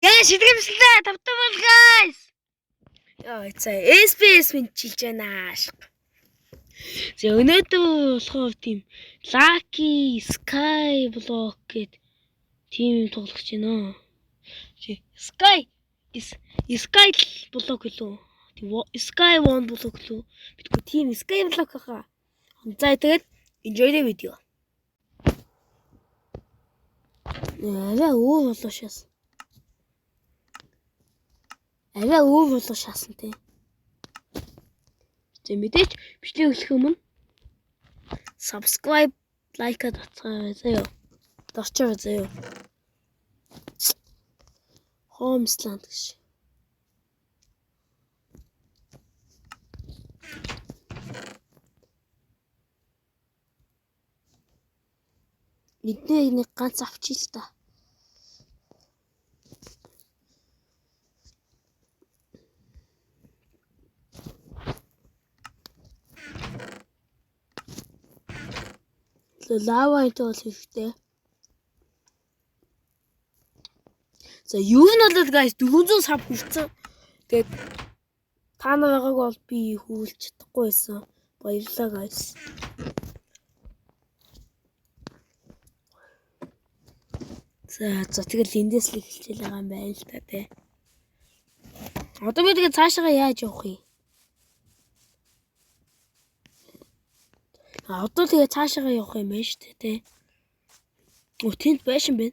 Яа шидэглэмжлээ тавтамал guys. Яа цаа SPS мэдчилж байна ашиг. За өнөөдөр болохоор тийм Lucky Sky Block гэдэг тийм тоглож байна. Sky Block лөө. Тийм Sky One Block лөө. Битгүү тийм Sky Block хаа. За тэгээд enjoy the video. Яа өөр болоо шээс. Арай өөр болоо шаасан тий. За мэдээч бичлэг эхлэх өмнө subscribe, like татгаарай заяа. Дорчоо заяа. Homeland гэж. Нэг ганц авчий л та. Лава итол хэрэгтэй. За юу нь болоод guys 400 сав хүрсэн. Тэгээд та нарыг бол би хөвлөж чадахгүй байсан. Баярлалаа guys. За тэгэл эндээс л эхэлчихэл байгаа юм байна л та тий. Одоо би тэгээ цаашаа яаж явах юм? Одоо тэгээ цаашаа явах юм байна шүү дээ тий. Тэнд байшин байна.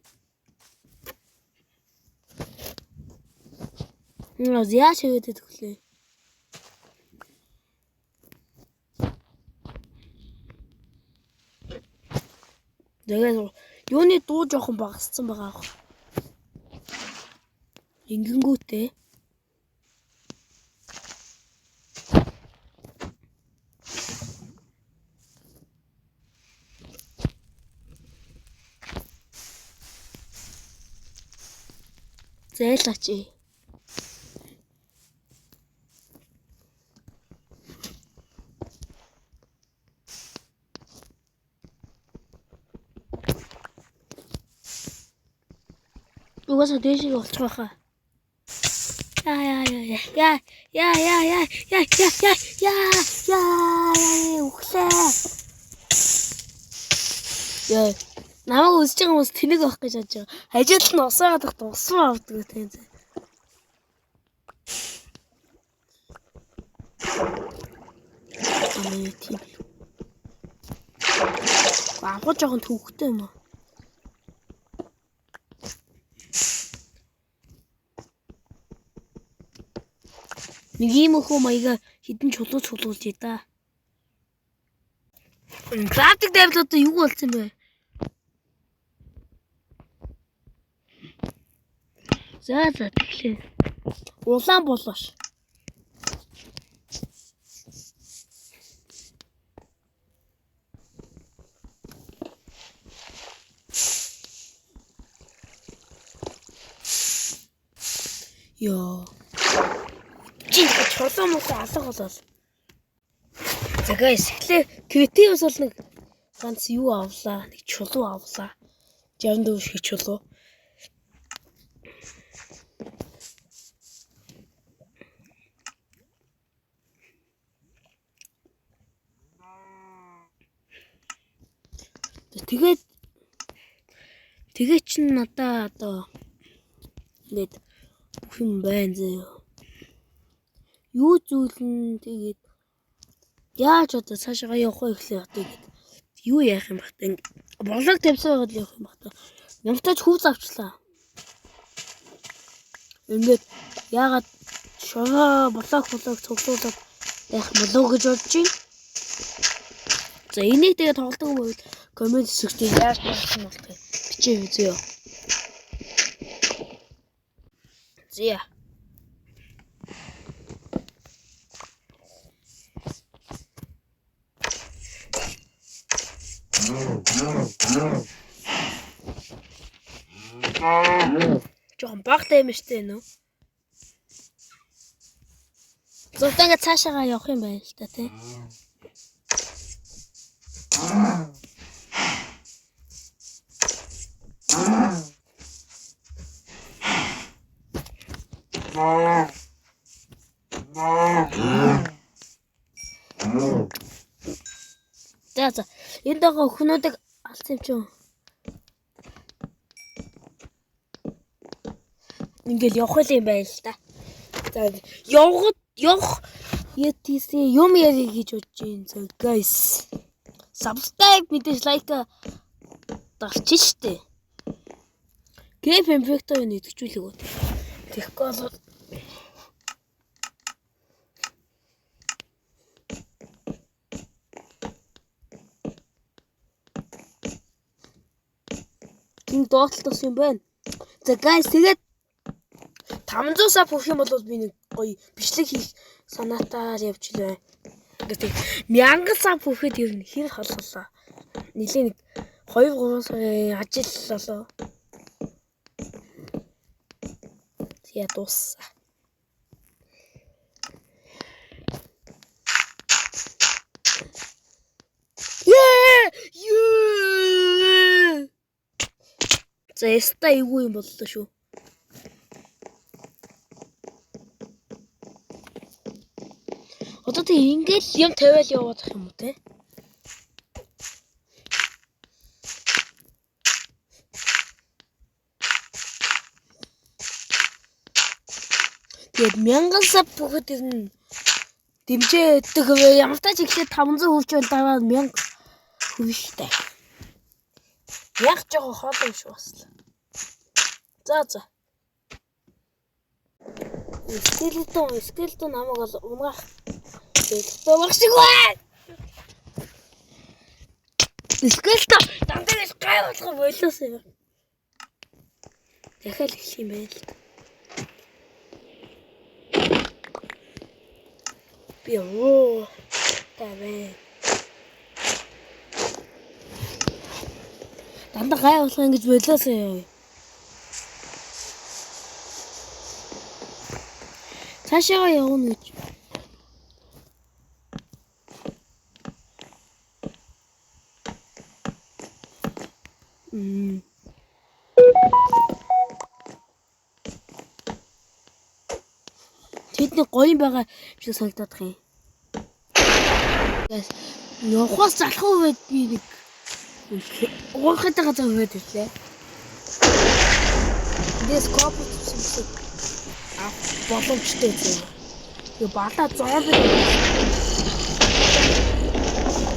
Яаж хийгээд төглөө. Тэгээд юуны дуу жоохон багассан байгаа ах. Ингэнгүүтээ. Зээлаач. Угаасаа дэшиг болчих байхаа. Үхлээ. Яа. Намайг үзэж байгаа хүмүүс тэнэг авах гэж бодож байгаа. Хажууд нь усаагаад тахт усруу авдаг тийм. Тийм. Агуу жоохон төвхтэй юм аа. Нэг юм хөө маяга хідэн чулууж яа. График дайвд одоо юу болсон бэ? За тэгэхээр улаан болоош. Яа. Чулуу муу алга болол. За guys, эхлээ креативс бол нэг ганц юу авлаа. Нэг чулуу авлаа. 64 шиг чулуу. Тэгээд ч надаа одоо ингээд бүх юм байна зөө. Юу зүйлэн тэгээд яаж одоо цаашаа явах вэ гэхлээр одоо юу яах юм бах та борлог тавьсан байгаад явах юм бах та. Ямтаж хүүз авчлаа. Ингээд яагаад шороо борлог цуглуулаад яах болов гэж бодож байна. За энийг тэгээд тоглодог юм бол коммент хэсэгт яаж болсон бол бичээ үзье. Зя. Жохон багтай юм штэ нөө. Зуртанга цаашаа явах юм байна л та тий. За энэ дагаа өхнүүдийг алсан юм чи. Ингээл явах юм байл л да. За явах ятисэн юм яа гэж бодож байна. За guys. Subscribe мэдээж лайк дарчих штэ. Game Perfect-ийг нэгтгэжүүлэх үү. Тэгэхгүй бол энэ доотлох юм байна. За guys тэгээд 500 сая бүх юм бол би нэг гоё бичлэг хийх санаатаар явчихлаа. Ингээд 1000 сая бүхэд ер нь хэр холголоо. Нилийн нэг 2-3 сая ажиллалаа. Я дууссан. За яста эйгүй юм боллоо шүү. Одоо тэг ингээл юм тавиал яваад ах юм уу те? Тэгээд 1000 сая бүхэд ер нь дэмжээдэг ямар тач ихлээр 500 хөвчөөл даваа 1000 хөвштэй. Яг жоо хоолой шүү бас. За. Скелетон намайг бол унгах. Скелетон багшиг бай. Скелетон дандаа л гай болох болоос юм. Дахиад их юм байл. Би тавэ. Дандаа гай болох ингэж болоос юм. Цаашаа явна гэж. Тэдний гоё байгаа шиг санагдаад байна. Guys, явахаас залах үед би нэг уурхайтай газар хөвөд ирлээ. Дэс коп үзсэн. Боломжтой зүйл. Юу бала зомби.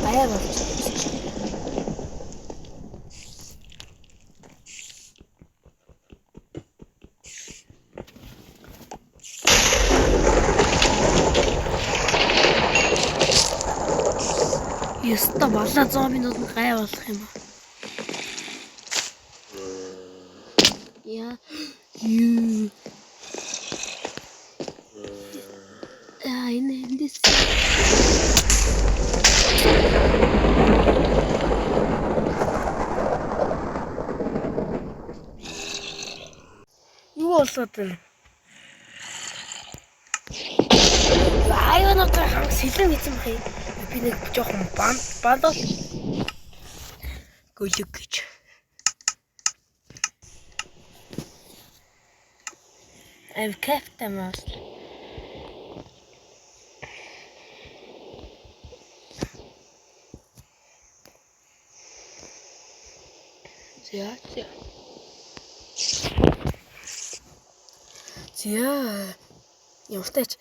Баяр болж. Яста бала зомбинууд нь гай болох юм аа. Яа. Юу. Эндээс юу болоод байна? Аюунаа ханг сэлэн хийсэн бахи. Би нэг жоохон бандал гөлөг гэж. I'm Captain Mouse. За. Ямартай ч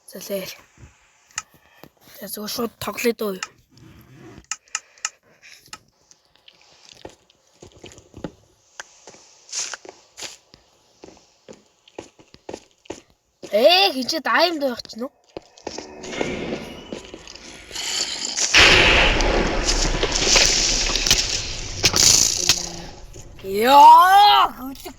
залээ. За зөв шууд тоглоё доо. Хинчээ дааймд байх ч нү. Яа, гүлэг.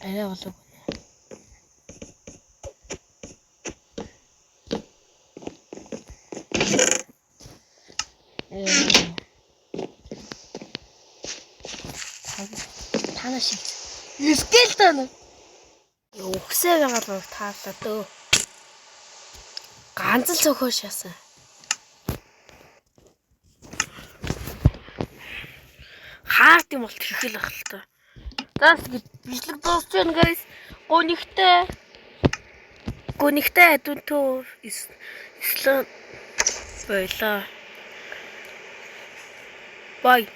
Арай болов. Тана шиг. Скелтон. Өгсөө байгаа таалаа дөө. Ганц л цохоо шаасан. Хаард юм бол тэрхэл ах л та. За бичлэг дуусч байна guys. Гонигтай дүнтөө ислэн байлаа. Bye.